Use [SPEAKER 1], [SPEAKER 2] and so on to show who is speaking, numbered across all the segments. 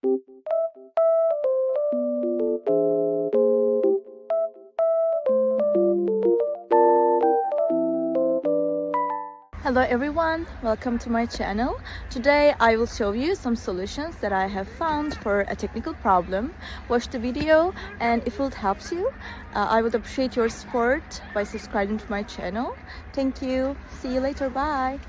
[SPEAKER 1] Hello everyone, welcome to my channel. Today I will show you some solutions that I have found for a technical problem. Watch the video, and if it helps you, I would appreciate your support by subscribing to my channel. Thank you. See you later. Bye.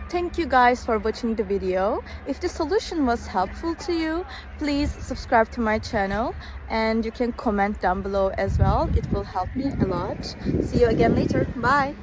[SPEAKER 1] Thank you guys for watching the video. If the solution was helpful to you, please subscribe to my channel, and you can comment down below as well. It will help me a lot. See you again later. Bye.